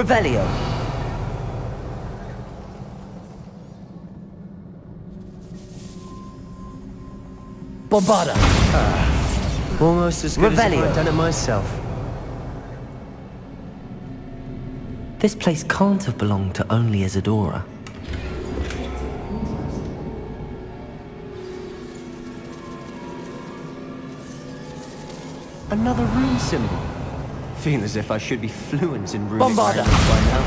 Revelio. Bombarda. Almost as good as if Revelio. I'd done it myself. This place can't have belonged to only Isadora. Another rune symbol. Feel as if I should be fluent in runic Bombarda. language by now.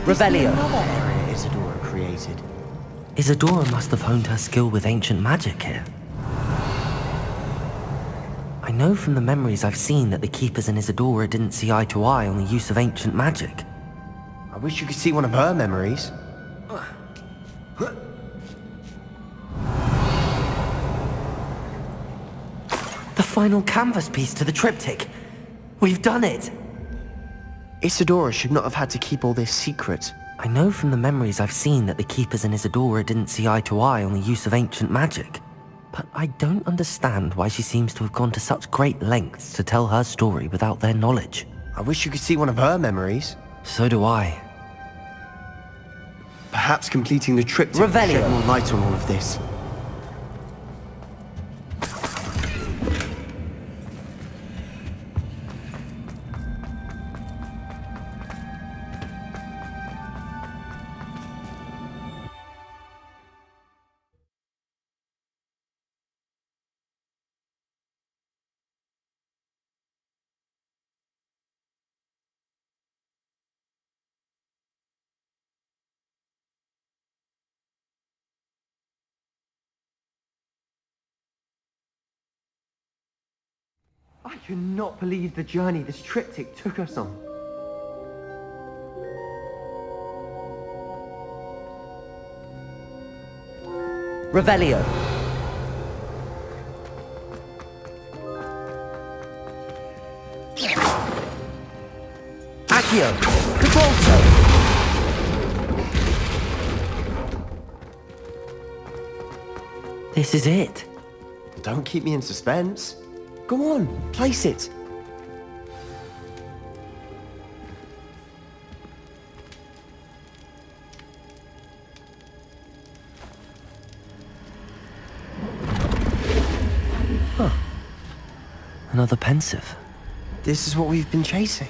Revelio. Another area Isadora created. Isadora must have honed her skill with ancient magic here. I know from the memories I've seen that the Keepers and Isadora didn't see eye to eye on the use of ancient magic. I wish you could see one of her memories. The final canvas piece to the triptych. We've done it! Isadora should not have had to keep all this secret. I know from the memories I've seen that the Keepers and Isadora didn't see eye to eye on the use of ancient magic. But I don't understand why she seems to have gone to such great lengths to tell her story without their knowledge. I wish you could see one of her memories. So do I. Perhaps completing the triptych will Revelio. shed more light on all of this. I cannot believe the journey this triptych took us on. Revelio. Accio. Cabalso. This is it. Don't keep me in suspense. Go on, place it. Another pensive. This is what we've been chasing.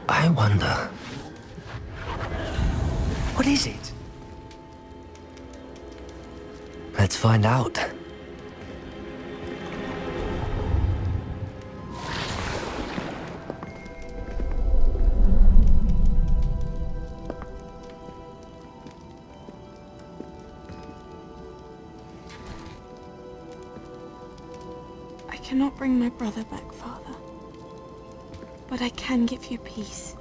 I wonder. What is it? Let's find out. I cannot bring my brother back, Father. But I can give you peace.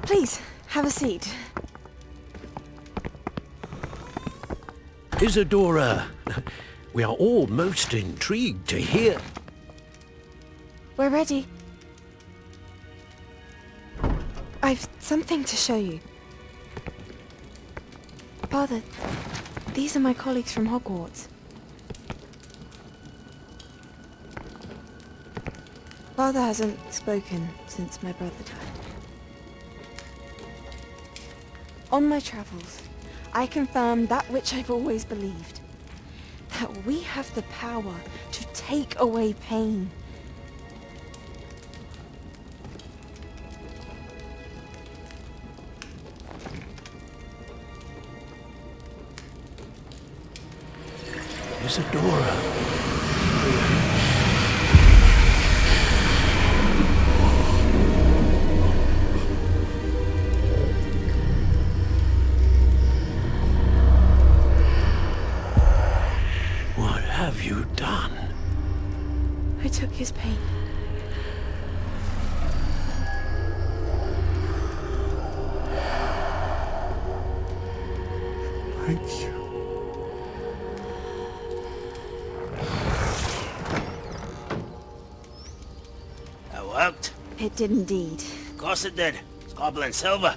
Please, have a seat. Isadora, we are all most intrigued to hear. We're ready. I've something to show you. Father, these are my colleagues from Hogwarts. Father hasn't spoken since my brother died. On my travels, I confirmed that which I've always believed. That we have the power to take away pain. Isadora. worked? It did indeed. Of course it did. It's goblin silver.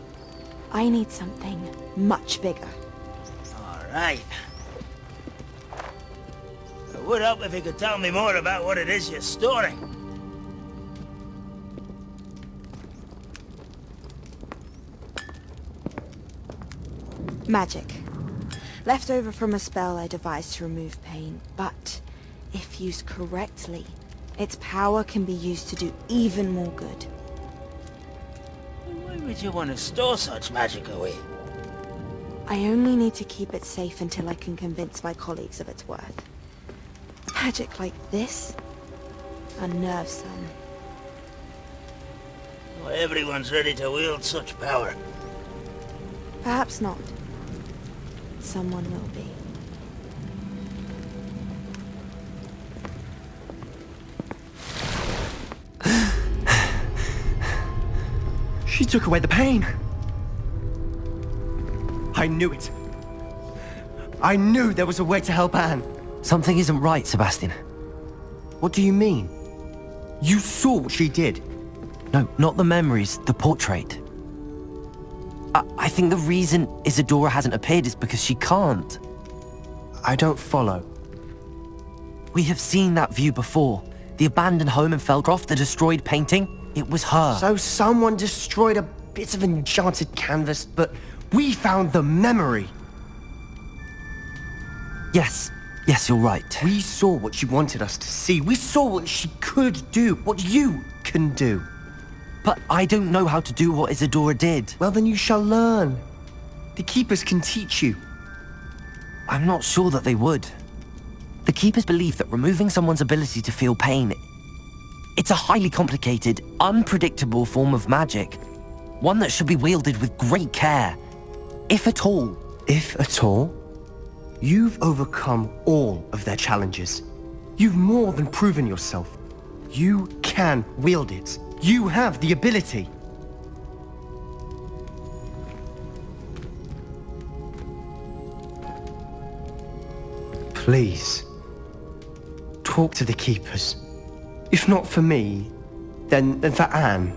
I need something much bigger. Alright. It would help if you could tell me more about what it is you're storing. Magic. Left over from a spell I devised to remove pain, but if used correctly, its power can be used to do even more good. Why would you want to store such magic away? I only need to keep it safe until I can convince my colleagues of its worth. Magic like this unnerves some. Not everyone's ready to wield such power. Perhaps not. Someone will be. She took away the pain. I knew it. I knew there was a way to help Anne. Something isn't right, Sebastian. What do you mean? You saw what she did. No, not the memories, the portrait. I think the reason Isadora hasn't appeared is because she can't. I don't follow. We have seen that view before. The abandoned home in Felcroft, the destroyed painting. It was her. So someone destroyed a bit of enchanted canvas, but we found the memory. Yes, you're right. We saw what she wanted us to see. We saw what she could do, what you can do. But I don't know how to do what Isadora did. Well, then you shall learn. The Keepers can teach you. I'm not sure that they would. The Keepers believe that removing someone's ability to feel pain, it's a highly complicated, unpredictable form of magic. One that should be wielded with great care. If at all. If at all? You've overcome all of their challenges. You've more than proven yourself. You can wield it. You have the ability. Please, talk to the Keepers. If not for me, then for Anne.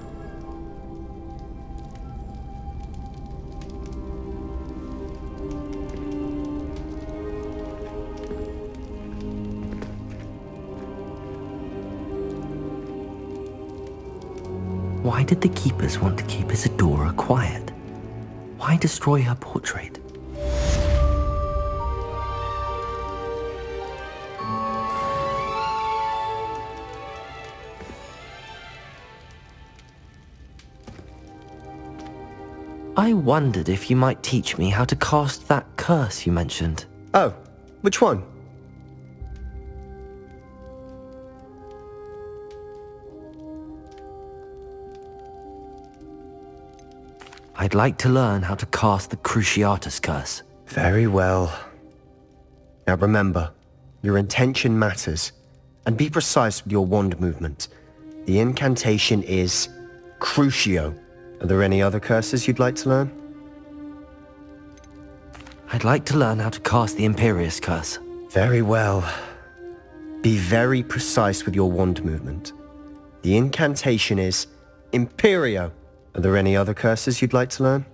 Why did the Keepers want to keep Isadora quiet? Why destroy her portrait? I wondered if you might teach me how to cast that curse you mentioned. Oh, which one? I'd like to learn how to cast the Cruciatus curse. Very well. Now remember, your intention matters, and be precise with your wand movement. The incantation is Crucio. Are there any other curses you'd like to learn? I'd like to learn how to cast the Imperious curse. Very well. Be very precise with your wand movement. The incantation is Imperio. Are there any other curses you'd like to learn?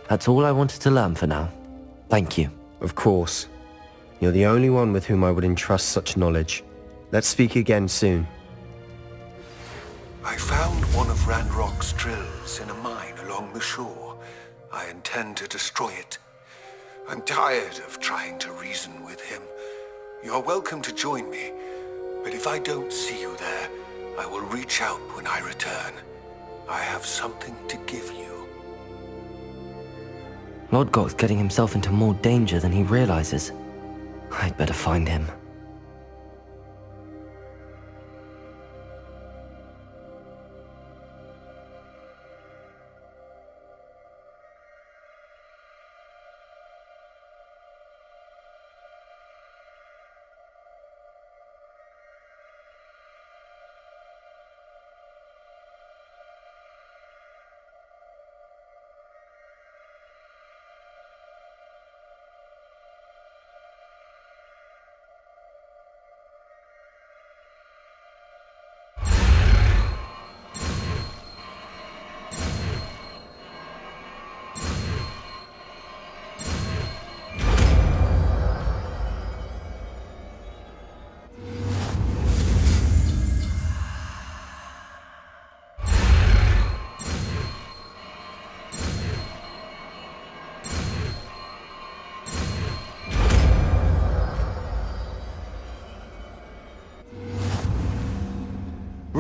That's all I wanted to learn for now. Thank you. Of course. You're the only one with whom I would entrust such knowledge. Let's speak again soon. I found one of Randrock's drills in a mine along the shore. I intend to destroy it. I'm tired of trying to reason with him. You're welcome to join me, but if I don't see you there, I will reach out when I return. I have something to give you. Lodgok's getting himself into more danger than he realizes. I'd better find him.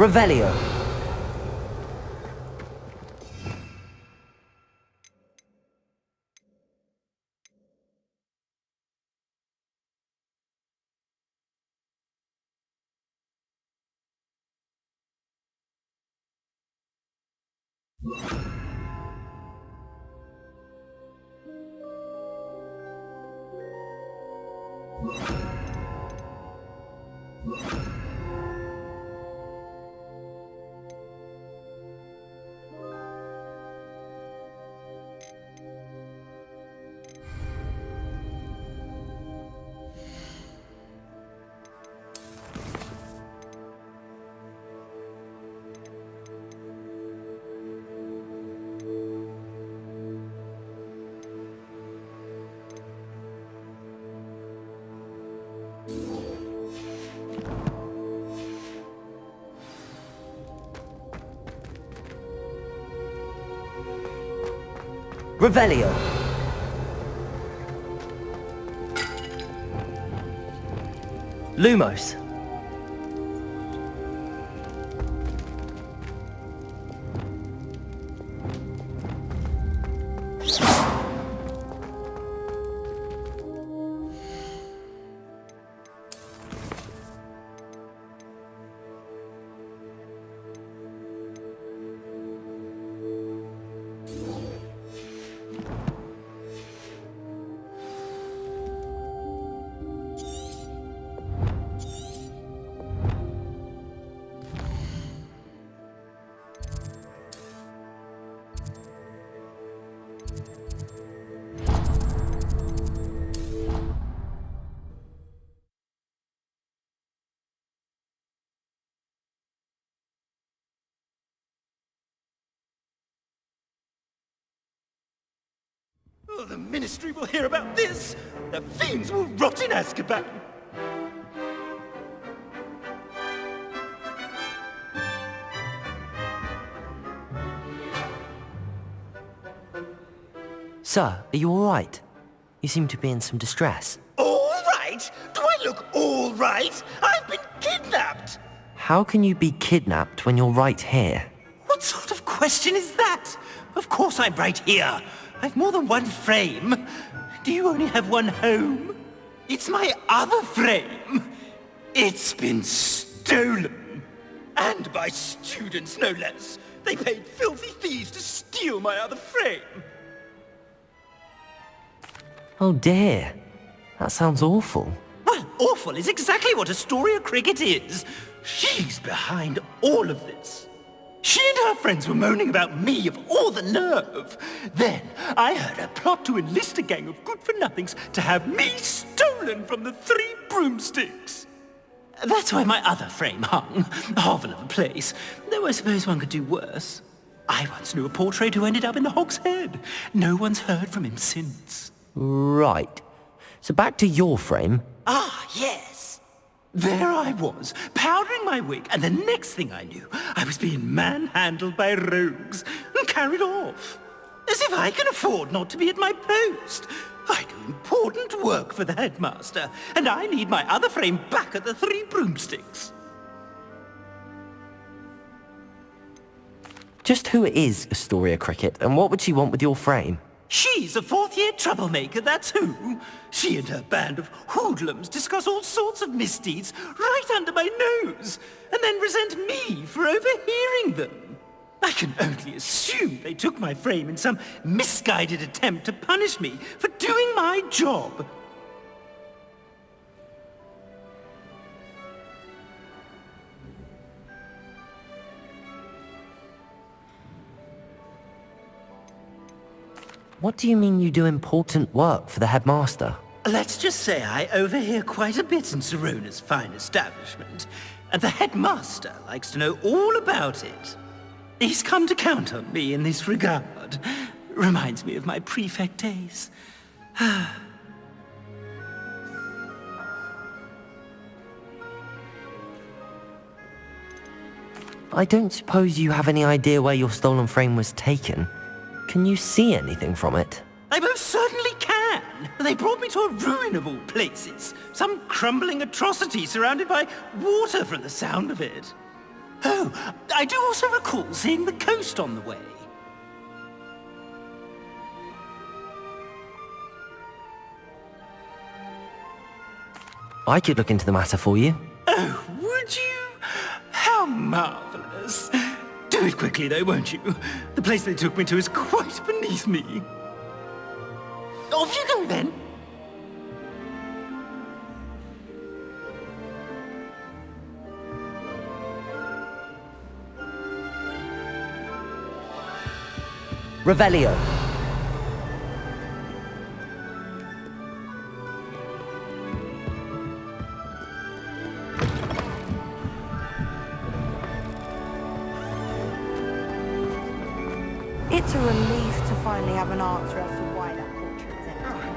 Revelio. Revelio. Lumos. Oh, the Ministry will hear about this! The fiends will rot in Azkaban! Sir, are you alright? You seem to be in some distress. All right? Do I look all right? I've been kidnapped! How can you be kidnapped when you're right here? What sort of question is that? Of course I'm right here. I've more than one frame. Do you only have one home? It's my other frame. It's been stolen. And by students, no less. They paid filthy thieves to steal my other frame. Oh dear. That sounds awful. Well, awful is exactly what Astoria Cricket is. She's behind all of this. She and her friends were moaning about me of all the nerve. Then I heard her plot to enlist a gang of good-for-nothings to have me stolen from the Three Broomsticks. That's why my other frame hung. A hovel of a place. Though I suppose one could do worse. I once knew a portrait who ended up in the Hog's Head. No one's heard from him since. Right. So back to your frame. Ah, yes. There I was, powdering my wig, and the next thing I knew, I was being manhandled by rogues and carried off. As if I can afford not to be at my post. I do important work for the headmaster, and I need my other frame back at the Three Broomsticks. Just who is Astoria Cricket, and what would she want with your frame? She's a fourth-year troublemaker, that's who. She and her band of hoodlums discuss all sorts of misdeeds right under my nose, and then resent me for overhearing them. I can only assume they took my frame in some misguided attempt to punish me for doing my job. What do you mean you do important work for the headmaster? Let's just say I overhear quite a bit in Sirona's fine establishment, and the headmaster likes to know all about it. He's come to count on me in this regard. Reminds me of my prefect days. I don't suppose you have any idea where your stolen frame was taken. Can you see anything from it? I most certainly can. They brought me to a ruin of all places. Some crumbling atrocity surrounded by water from the sound of it. Oh, I do also recall seeing the coast on the way. I could look into the matter for you. Oh, would you? How marvelous. Do it quickly, though, won't you? The place they took me to is quite beneath me. Off you go, then. Revelio. It's a relief to finally have an answer as to why that portrait is empty.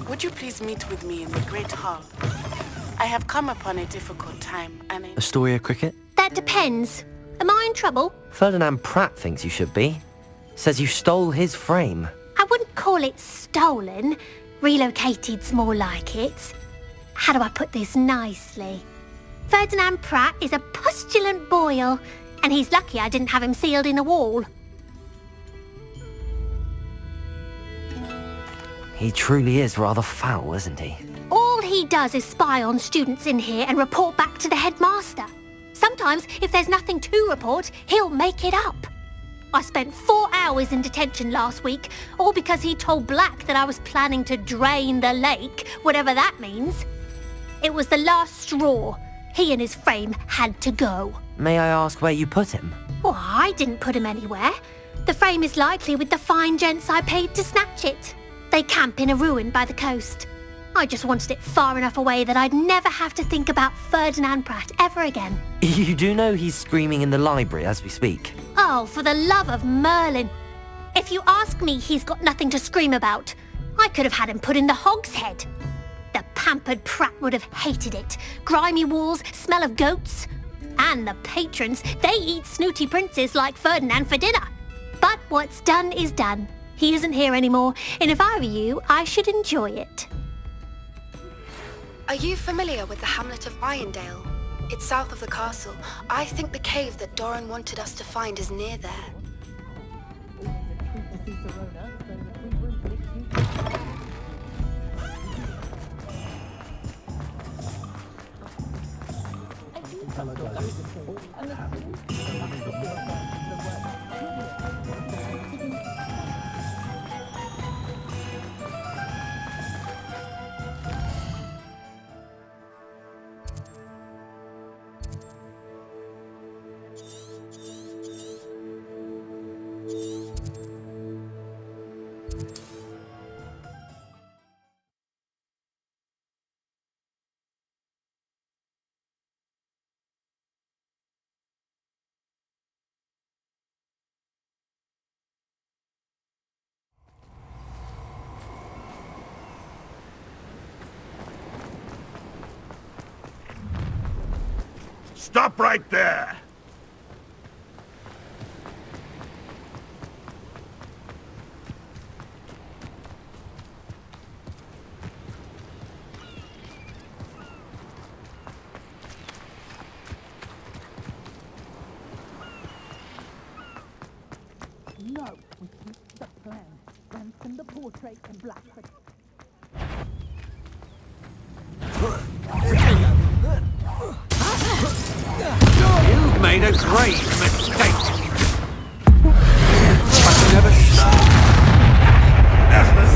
Would you please meet with me in the Great Hall? I have come upon a difficult time, and Astoria Cricket? That depends. Am I in trouble? Ferdinand Pratt thinks you should be. Says you stole his frame. I wouldn't call it stolen. Relocated's more like it. How do I put this nicely? Ferdinand Pratt is a postulant boil, and he's lucky I didn't have him sealed in a wall. He truly is rather foul, isn't he? All he does is spy on students in here and report back to the headmaster. Sometimes, if there's nothing to report, he'll make it up. I spent 4 hours in detention last week, all because he told Black that I was planning to drain the lake, whatever that means. It was the last straw. He and his frame had to go. May I ask where you put him? Well, I didn't put him anywhere. The frame is likely with the fine gents I paid to snatch it. They camp in a ruin by the coast. I just wanted it far enough away that I'd never have to think about Ferdinand Pratt ever again. You do know he's screaming in the library as we speak. Oh, for the love of Merlin. If you ask me, he's got nothing to scream about. I could have had him put in the hogshead. The pampered Pratt would have hated it. Grimy walls, smell of goats. And the patrons, they eat snooty princes like Ferdinand for dinner. But what's done is done. He isn't here anymore, and if I were you, I should enjoy it. Are you familiar with the hamlet of Irondale? It's south of the castle. I think the cave that Doran wanted us to find is near there. Stop right there! No, we keep the plan. Ransom the portrait and Blackwood. You've made a grave mistake. But never stop.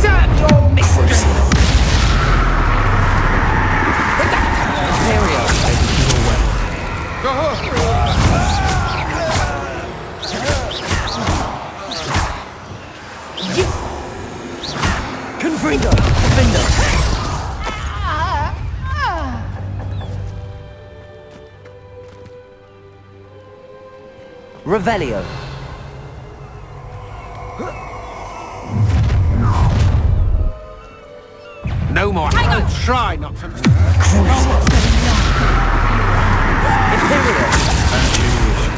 Set your missus. Imperial, Confringo! Defender! Revelio. No more. I'll try not to. Imperial.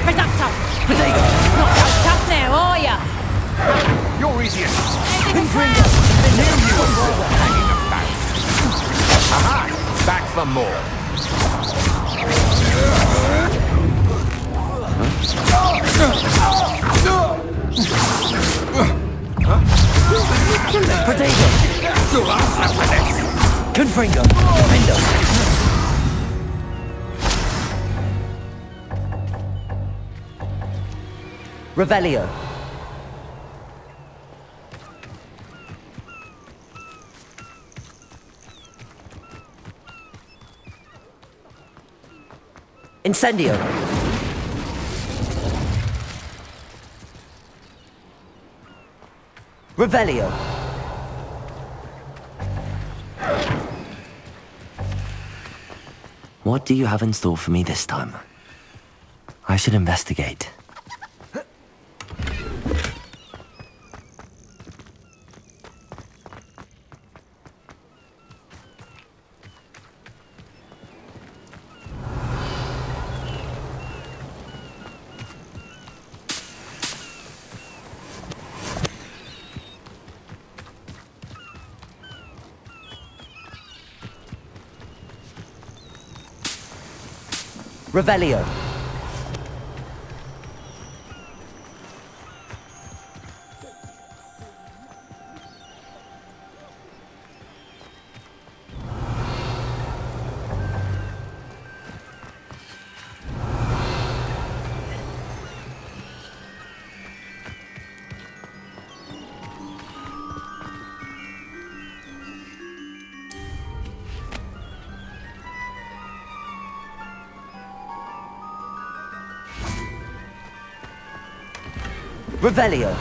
Reducto! Potato. Not so tough now, are ya? You're easier. Confringo. Hanging about. Aha! Back for more. Potato. Confringo. Defender. Revelio. Incendio. Revelio. What do you have in store for me this time? I should investigate. Revelio. Revelio.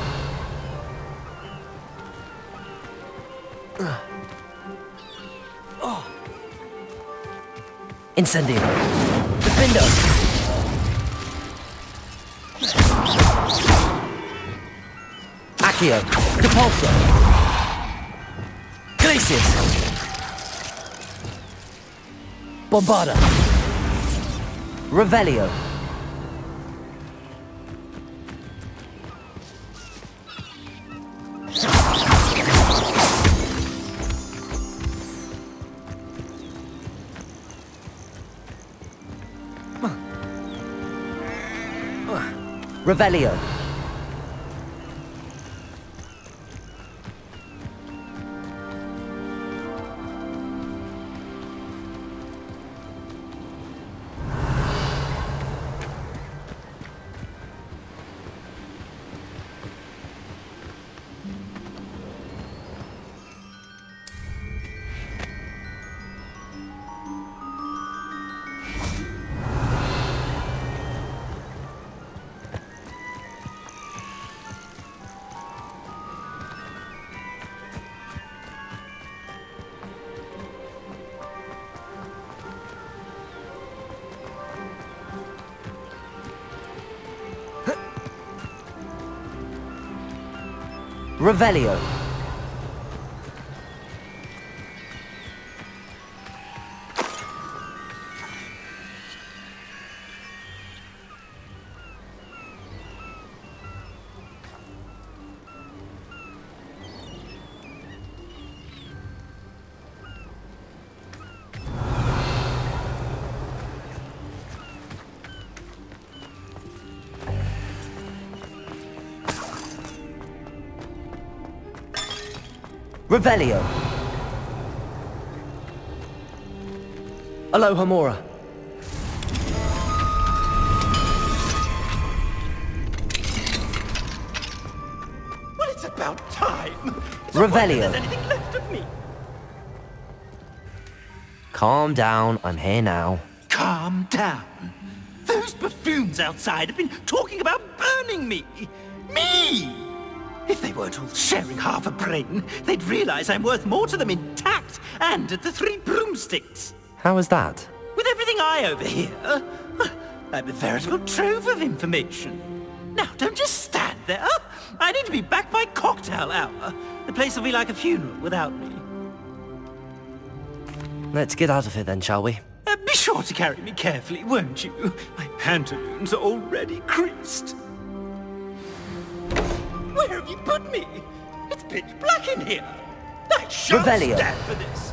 Incendio. Defendo. Accio. Depulso. Glacius. Bombarda. Revelio. Revelio. Revelio. Revelio. Aloha Mora. Well, it's about time. Revelio. There's anything left of me. Calm down, I'm here now. Calm down. Those buffoons outside have been talking about burning me. Me! If they weren't all sharing half a brain, they'd realize I'm worth more to them intact and at the Three Broomsticks. How is that? With everything I overhear, I'm a veritable trove of information. Now, don't just stand there. I need to be back by cocktail hour. The place will be like a funeral without me. Let's get out of here then, shall we? Be sure to carry me carefully, won't you? My pantaloons are already creased. Where have you put me? It's pitch black in here. I shan't Revelio. stand for this.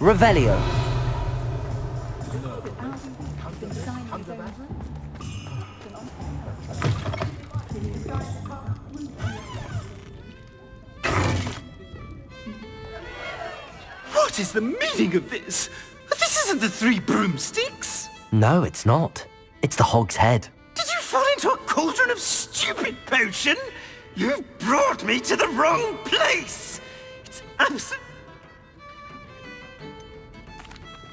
Revelio. What is the meaning of this? This isn't the Three Broomsticks. No, it's not. It's the Hog's Head. Did you fall into a cauldron of stupid potion? You've brought me to the wrong place. It's absolute...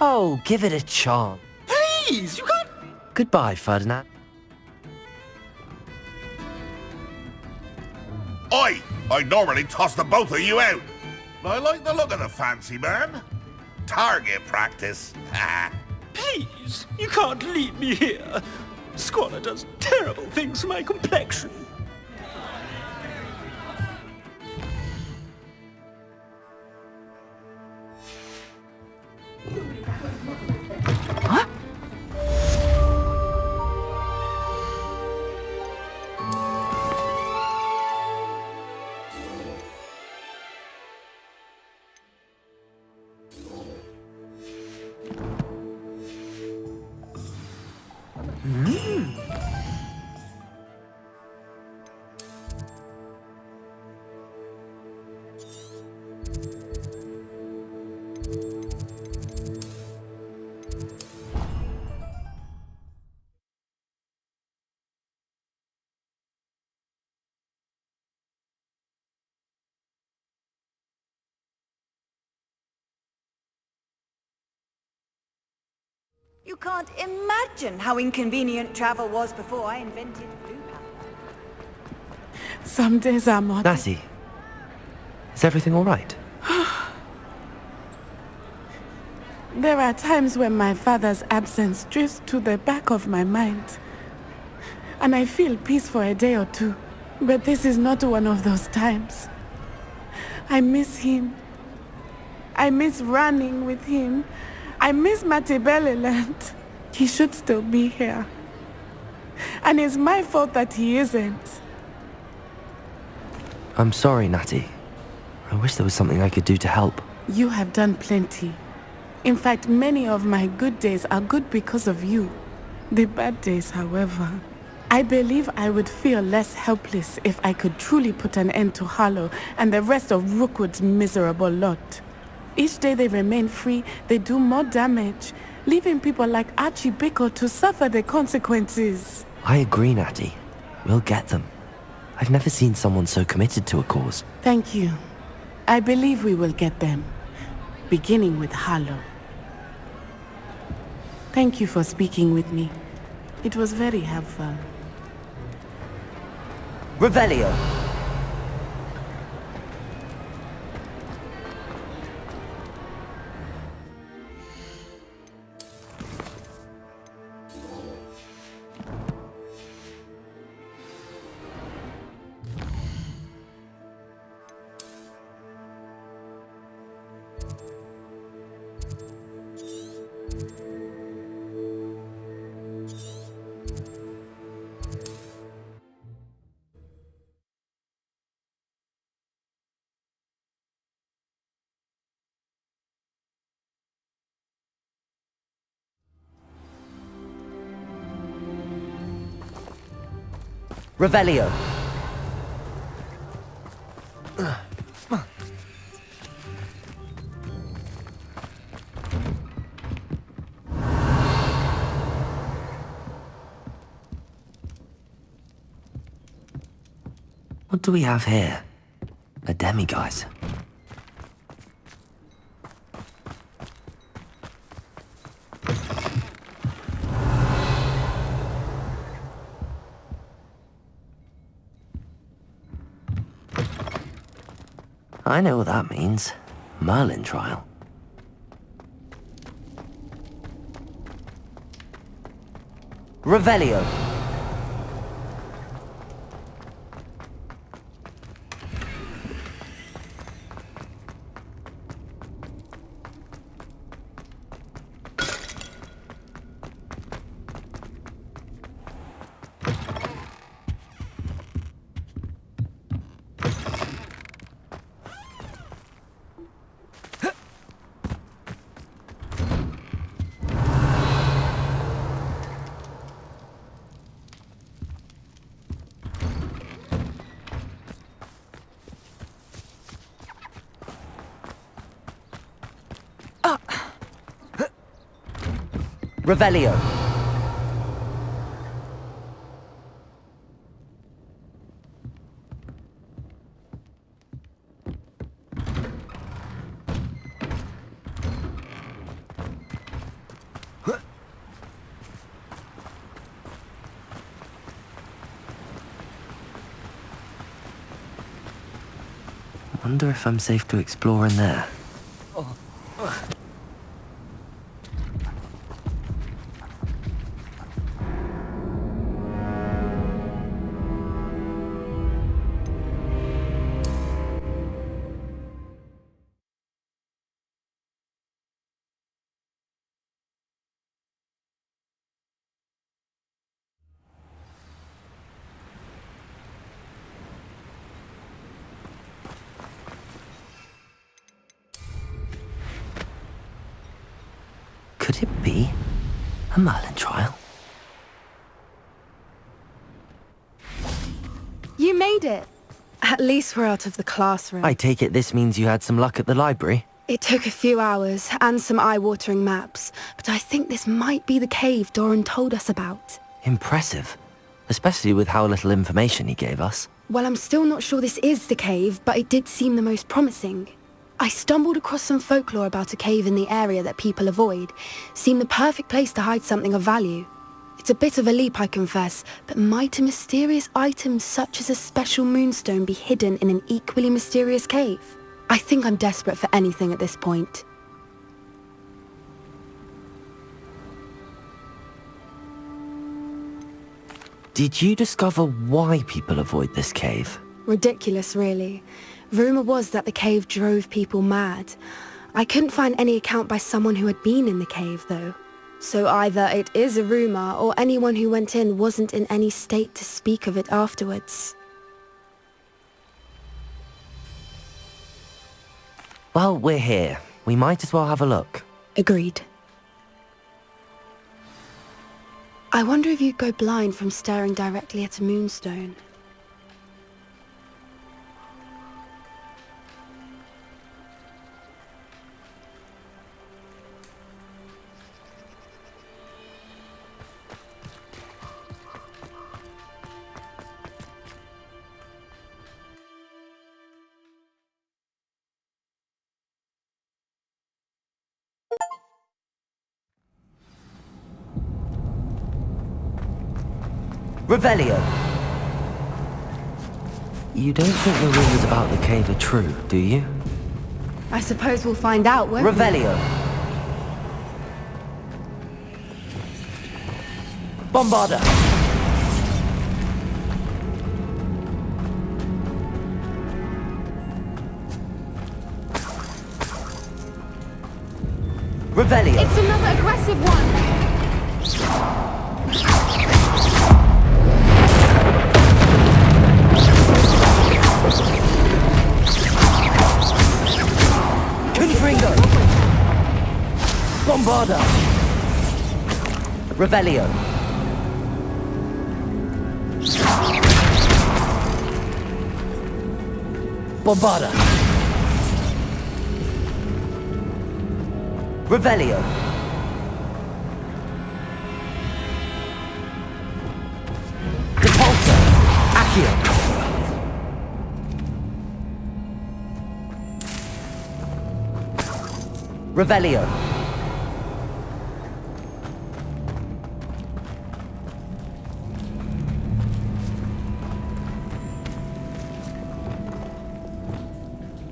Oh, give it a chance. Please, you can't... Goodbye, Ferdinand. I'd normally toss the both of you out. I like the look of the fancy man. Target practice. Please, you can't leave me here. Squalor does terrible things for my complexion. You can't imagine how inconvenient travel was before I invented blue powder. Some days are more... Natty, is everything all right? There are times when my father's absence drifts to the back of my mind. And I feel peace for a day or two. But this is not one of those times. I miss him. I miss running with him. I miss Matebeleland. He should still be here. And it's my fault that he isn't. I'm sorry, Natty. I wish there was something I could do to help. You have done plenty. In fact, many of my good days are good because of you. The bad days, however. I believe I would feel less helpless if I could truly put an end to Harlow and the rest of Rookwood's miserable lot. Each day they remain free, they do more damage, leaving people like Archie Bickle to suffer the consequences. I agree, Natty. We'll get them. I've never seen someone so committed to a cause. Thank you. I believe we will get them, beginning with Harlow. Thank you for speaking with me. It was very helpful. Revelio. Revelio. What do we have here? A demiguise. I know what that means. Merlin trial. Revelio. Revelio. Wonder if I'm safe to explore in there. Could it be a Merlin trial? You made it! At least we're out of the classroom. I take it this means you had some luck at the library? It took a few hours and some eye-watering maps, but I think this might be the cave Doran told us about. Impressive. Especially with how little information he gave us. Well, I'm still not sure this is the cave, but it did seem the most promising. I stumbled across some folklore about a cave in the area that people avoid. Seemed the perfect place to hide something of value. It's a bit of a leap, I confess, but might a mysterious item such as a special moonstone be hidden in an equally mysterious cave? I think I'm desperate for anything at this point. Did you discover why people avoid this cave? Ridiculous, really. Rumour was that the cave drove people mad. I couldn't find any account by someone who had been in the cave, though. So either it is a rumour, or anyone who went in wasn't in any state to speak of it afterwards. Well, we're here. We might as well have a look. Agreed. I wonder if you'd go blind from staring directly at a moonstone. Revelio. You don't think the rumors about the cave are true, do you? I suppose we'll find out, won't we? Revelio. Bombarda. Revelio. It's another aggressive one! Confringo. Bombarda. Revelio. Bombarda. Revelio. Repulsor. Accio. Revelio.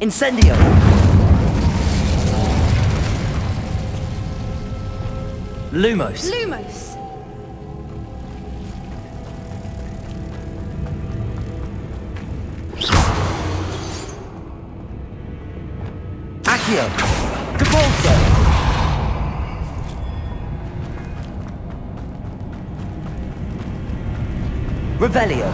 Incendio. Lumos. Lumos! Accio. Repulsor. Revelio.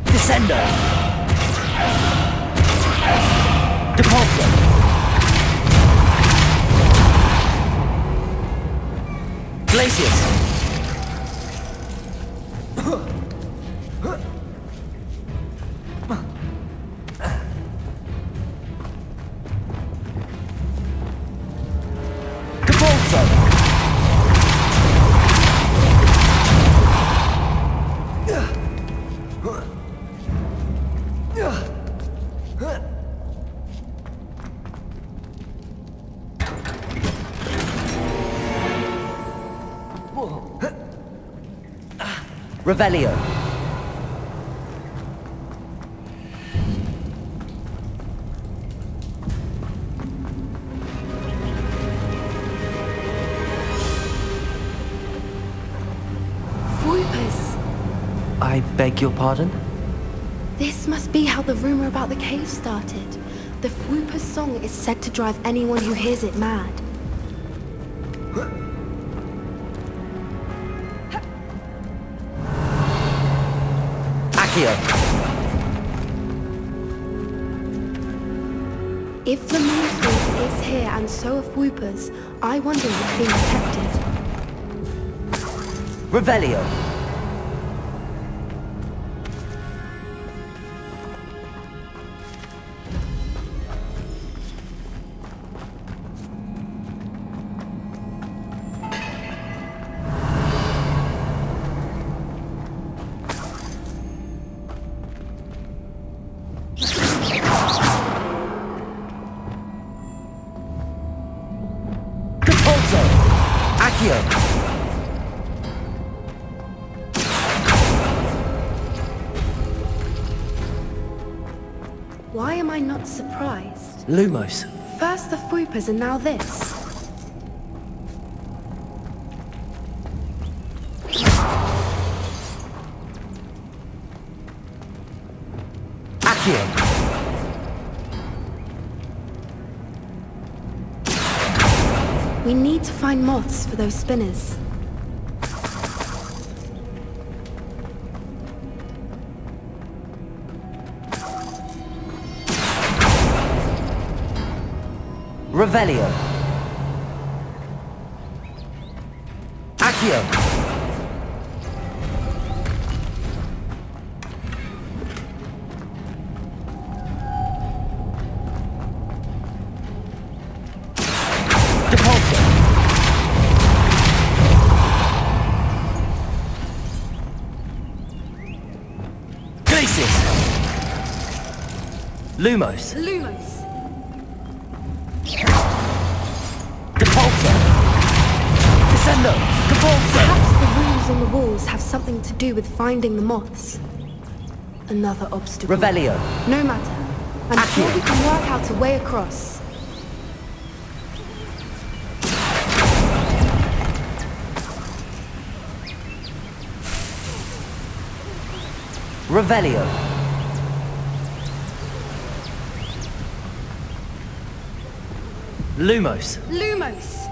Descender. Depulsor. Glacius. Revelio. I beg your pardon? This must be how the rumor about the cave started. The Whooper's song is said to drive anyone who hears it mad. Accio. If the moonstone is here and so are Whoopers, I wonder what's being protected. Revelio. Why am I not surprised? Lumos. First the Whoopers and now this. Accio. We need to find moths for those spinners. Revelio. Accio. Depulso. Glacius. Lumos. Lumos. Depulso. Descendo. Depulso. Perhaps the runes on the walls have something to do with finding the moths. Another obstacle. Revelio. No matter. I'm sure we can work out a way across. Revelio. Lumos. Lumos.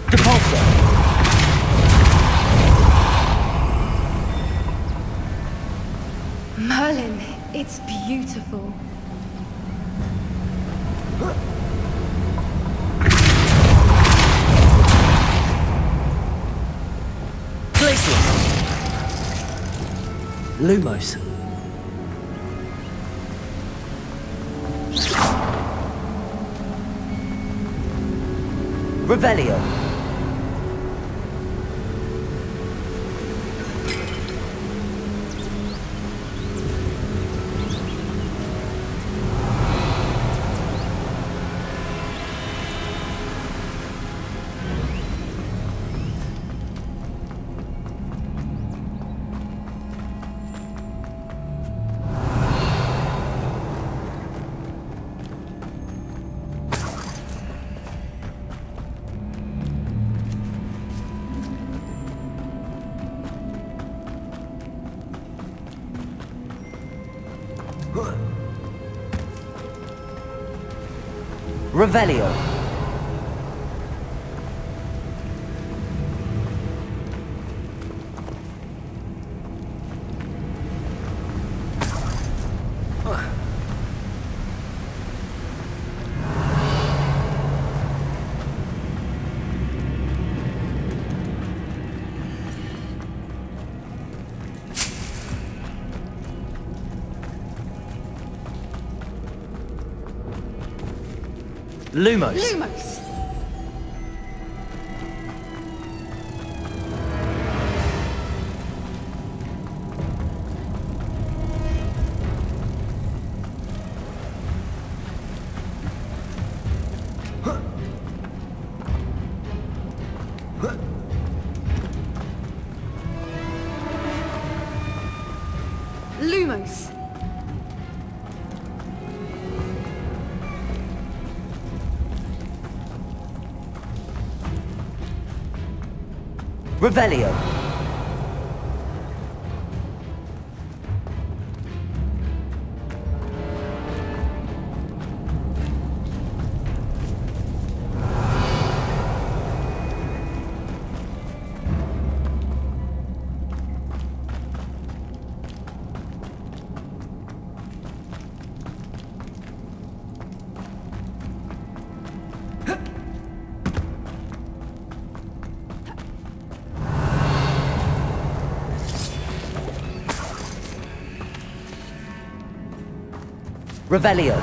Depulso. Merlin, it's beautiful. Glacius. Lumos. Revelio. Revelio. Lumos. Lumos. Lumos! Revelio. Revelio.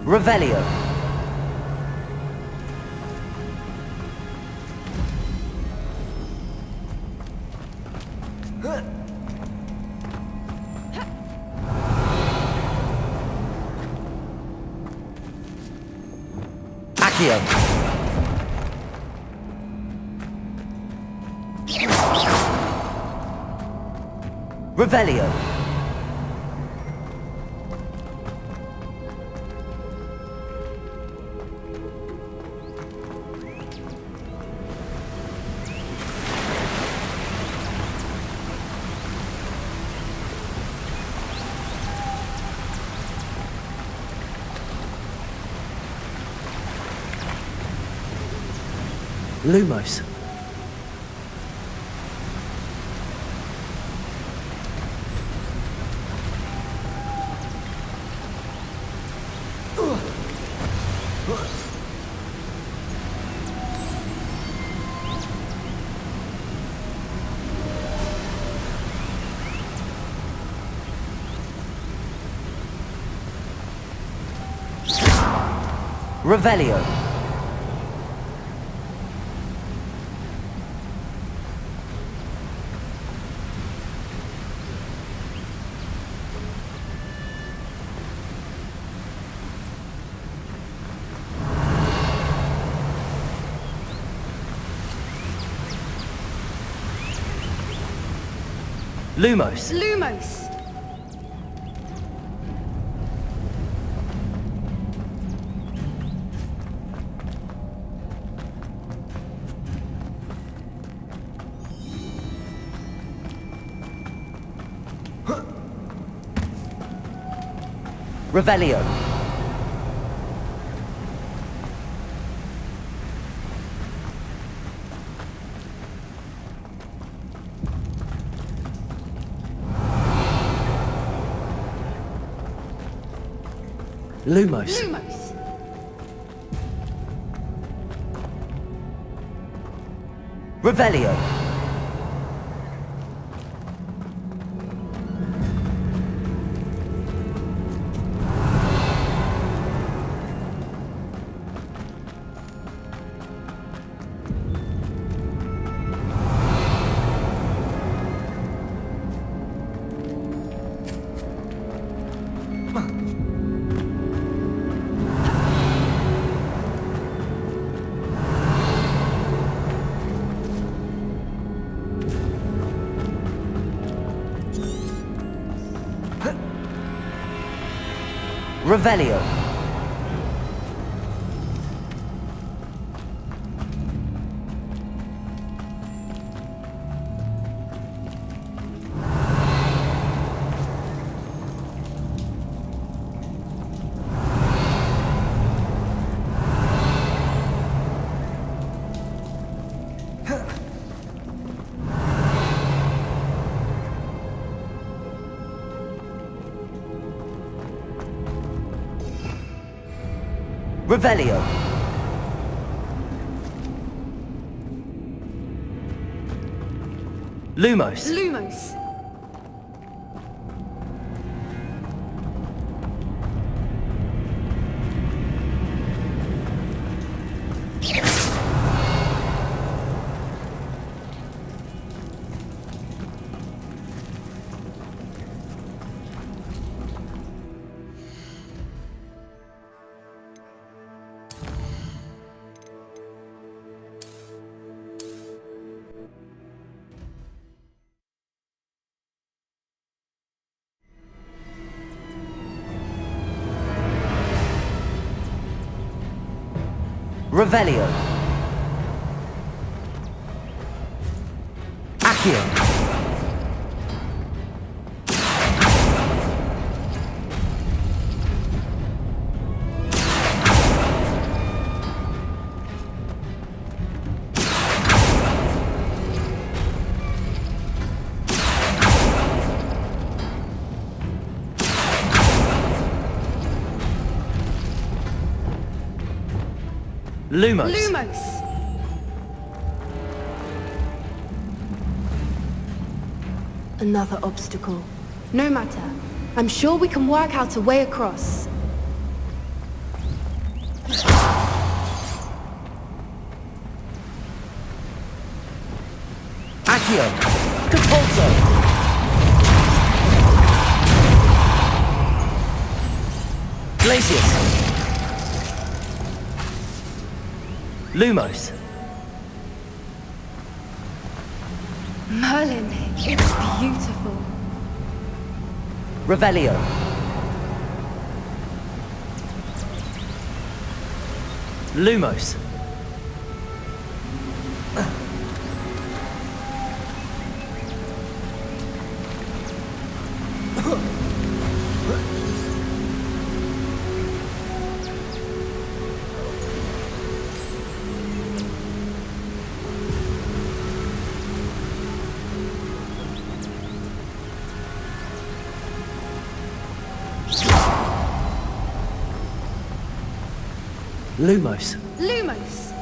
Revelio. Accio. Revelio. Lumos. Revelio. Lumos. Lumos! Revelio. Lumos. Lumos! Revelio. Revelio. Revelio. Lumos. Lumos! Revelio. Accio. Lumos. Lumos! Another obstacle. No matter. I'm sure we can work out a way across. Accio. Compulso. Glacius. Lumos. Merlin, it's beautiful. Revelio. Lumos. Lumos. Lumos!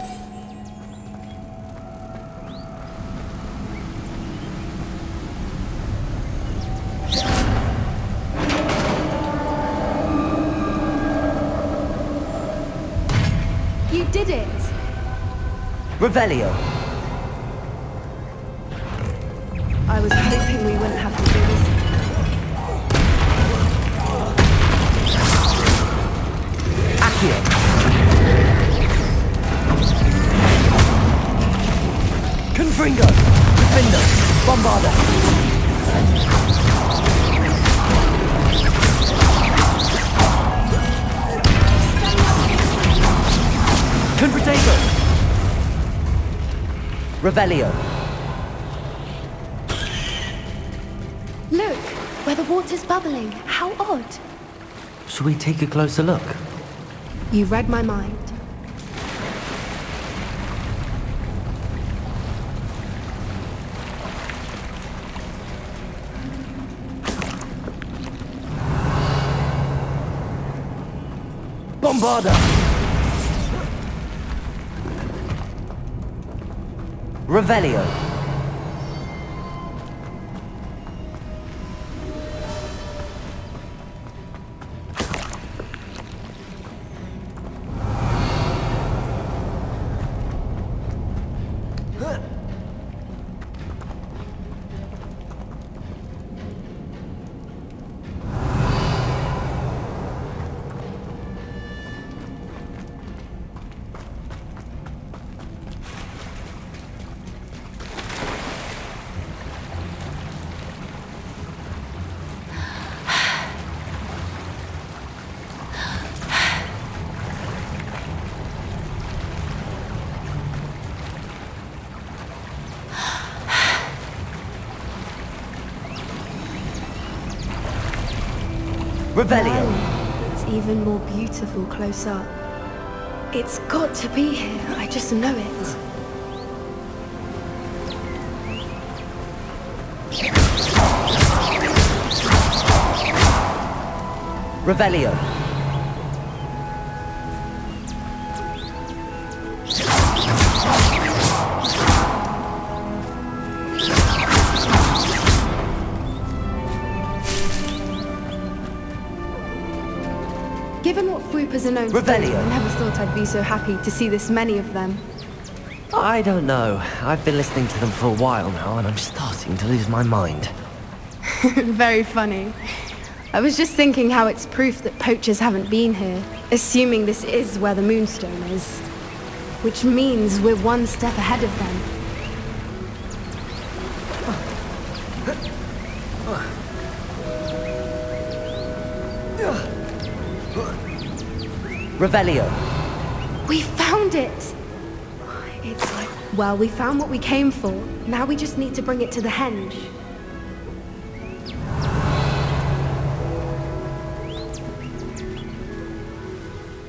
You did it! Revelio. I was hoping we wouldn't have to do this. Accio. Confringo. Defender. Bombarda. Confrontato. Revelio. Look, where the water's bubbling. How odd. Shall we take a closer look? You read my mind. Bombarda. Revelio. Revelio. It's even more beautiful close up. It's got to be here. I just know it. Revelio. Given what Fruipers are known to do, Revelio. I never thought I'd be so happy to see this many of them. I don't know. I've been listening to them for a while now, and I'm starting to lose my mind. Very funny. I was just thinking how it's proof that poachers haven't been here, assuming this is where the Moonstone is. Which means we're one step ahead of them. Revelio. We found it! It's like... Well, we found what we came for. Now we just need to bring it to the henge.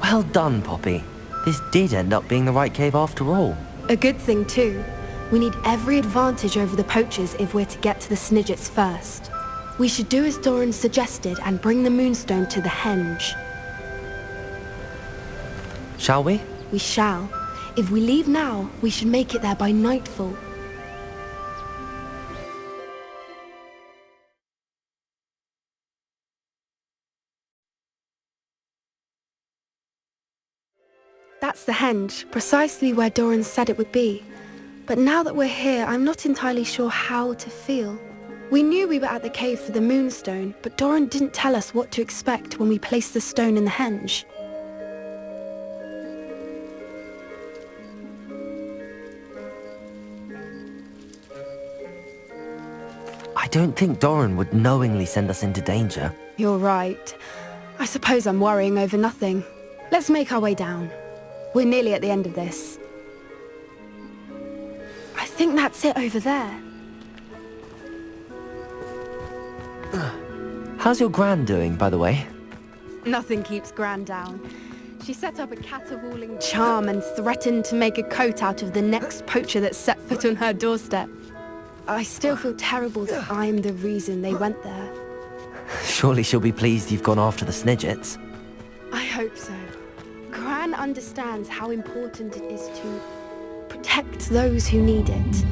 Well done, Poppy. This did end up being the right cave after all. A good thing too. We need every advantage over the poachers if we're to get to the Snidgets first. We should do as Doran suggested and bring the Moonstone to the henge. Shall we? We shall. If we leave now, we should make it there by nightfall. That's the henge, precisely where Doran said it would be. But now that we're here, I'm not entirely sure how to feel. We knew we were at the cave for the Moonstone, but Doran didn't tell us what to expect when we placed the stone in the henge. I don't think Doran would knowingly send us into danger. You're right. I suppose I'm worrying over nothing. Let's make our way down. We're nearly at the end of this. I think that's it over there. How's your Gran doing, by the way? Nothing keeps Gran down. She set up a caterwauling charm and threatened to make a coat out of the next poacher that set foot on her doorstep. I still feel terrible that I'm the reason they went there. Surely she'll be pleased you've gone after the Snidgets. I hope so. Gran understands how important it is to protect those who need it.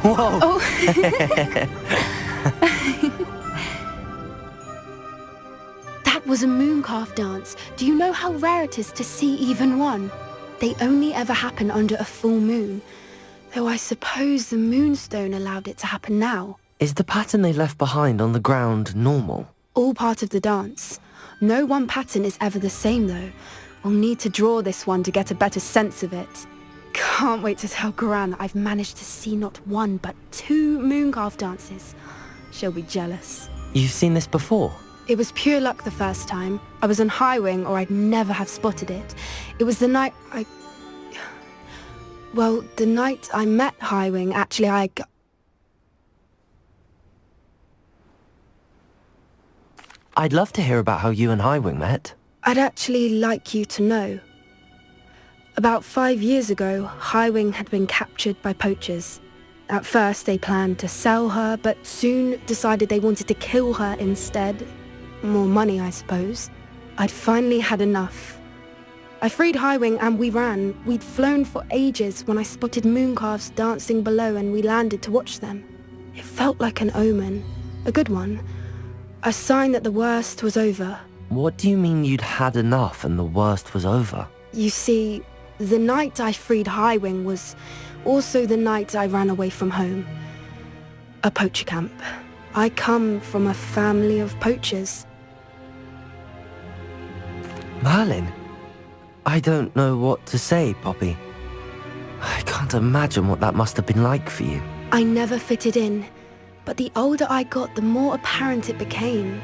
Whoa! Oh. That was a mooncalf dance. Do you know how rare it is to see even one? They only ever happen under a full moon. Though I suppose the Moonstone allowed it to happen now. Is the pattern they left behind on the ground normal? All part of the dance. No one pattern is ever the same though. We'll need to draw this one to get a better sense of it. Can't wait to tell Gran that I've managed to see not one but 2 mooncalf dances. She'll be jealous. You've seen this before? It was pure luck the first time. I was on Highwing or I'd never have spotted it. It was the night Well, the night I met Highwing, actually I'd love to hear about how you and Highwing met. I'd actually like you to know. About 5 years ago, Highwing had been captured by poachers. At first they planned to sell her, but soon decided they wanted to kill her instead. More money, I suppose. I'd finally had enough. I freed Highwing and we ran. We'd flown for ages when I spotted mooncalves dancing below and we landed to watch them. It felt like an omen. A good one. A sign that the worst was over. What do you mean you'd had enough and the worst was over? You see, the night I freed Highwing was also the night I ran away from home. A poacher camp. I come from a family of poachers. Merlin? I don't know what to say, Poppy. I can't imagine what that must have been like for you. I never fitted in, but the older I got, the more apparent it became.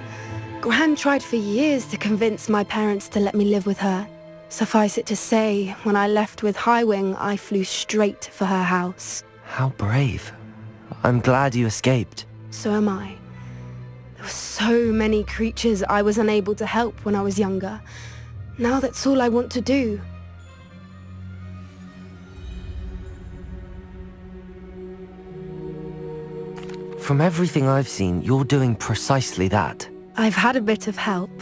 Gran tried for years to convince my parents to let me live with her. Suffice it to say, when I left with Highwing, I flew straight for her house. How brave. I'm glad you escaped. So am I. There were so many creatures I was unable to help when I was younger. Now that's all I want to do. From everything I've seen, you're doing precisely that. I've had a bit of help.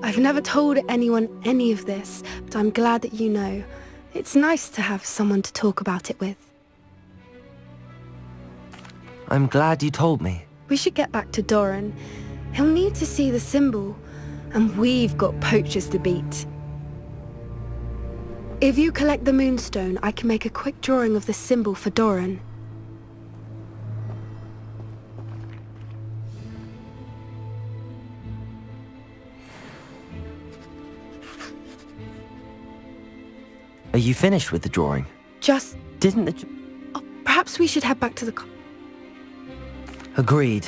I've never told anyone any of this, but I'm glad that you know. It's nice to have someone to talk about it with. I'm glad you told me. We should get back to Doran. He'll need to see the symbol, and we've got poachers to beat. If you collect the moonstone, I can make a quick drawing of the symbol for Doran. Are you finished with the drawing? Just... Didn't the... Oh, perhaps we should head back to the... Agreed.